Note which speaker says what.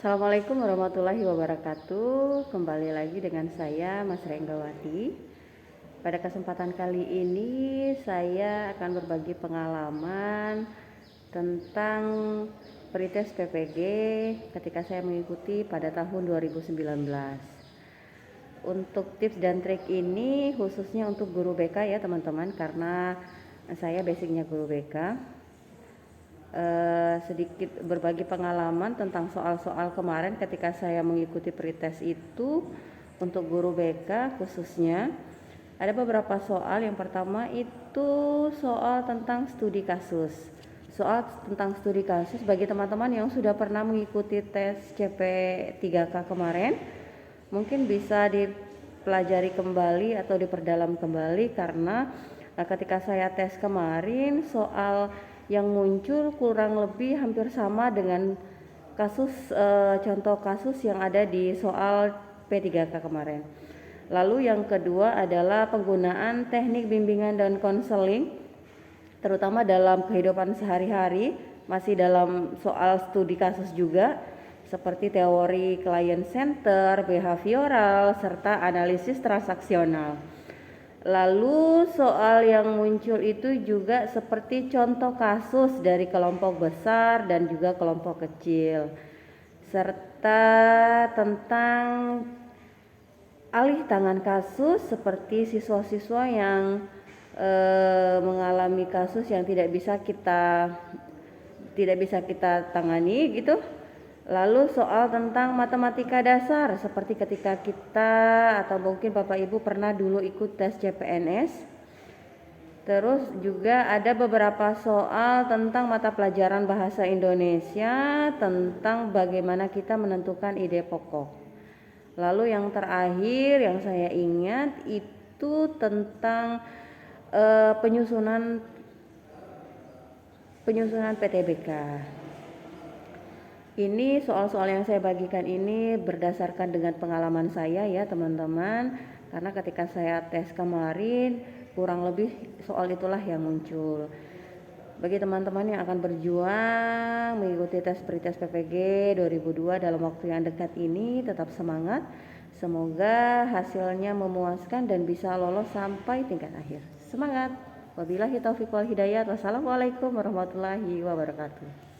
Speaker 1: Assalamualaikum warahmatullahi wabarakatuh. Kembali lagi dengan saya Mas Renggawati. Pada kesempatan kali ini saya akan berbagi pengalaman tentang pretest PPG ketika saya mengikuti pada tahun 2019. Untuk tips dan trik ini khususnya untuk guru BK ya teman-teman, karena saya basicnya guru BK. Sedikit berbagi pengalaman tentang soal-soal kemarin ketika saya mengikuti pretest itu. Untuk guru BK khususnya ada beberapa soal. Yang pertama itu soal tentang studi kasus. Soal tentang studi kasus bagi teman-teman yang sudah pernah mengikuti tes CP3K kemarin, mungkin bisa dipelajari kembali atau diperdalam kembali, karena ketika saya tes kemarin soal yang muncul kurang lebih hampir sama dengan kasus contoh kasus yang ada di soal P3K kemarin. Lalu yang kedua adalah penggunaan teknik bimbingan dan konseling terutama dalam kehidupan sehari-hari, masih dalam soal studi kasus juga, seperti teori client center, behavioral, serta analisis transaksional. Lalu soal yang muncul itu juga seperti contoh kasus dari kelompok besar dan juga kelompok kecil, serta tentang alih tangan kasus seperti siswa-siswa yang mengalami kasus yang tidak bisa kita tangani gitu. Lalu soal tentang matematika dasar seperti ketika kita atau mungkin Bapak Ibu pernah dulu ikut tes CPNS. Terus juga ada beberapa soal tentang mata pelajaran bahasa Indonesia tentang bagaimana kita menentukan ide pokok. Lalu yang terakhir yang saya ingat itu tentang penyusunan PTBK. Ini soal-soal yang saya bagikan ini berdasarkan dengan pengalaman saya ya teman-teman, karena ketika saya tes kemarin kurang lebih soal itulah yang muncul. Bagi teman-teman yang akan berjuang mengikuti tes pretest PPG 2002 dalam waktu yang dekat ini, tetap semangat. Semoga hasilnya memuaskan dan bisa lolos sampai tingkat akhir. Semangat. Wabillahi taufiq wal hidayah. Wassalamualaikum warahmatullahi wabarakatuh.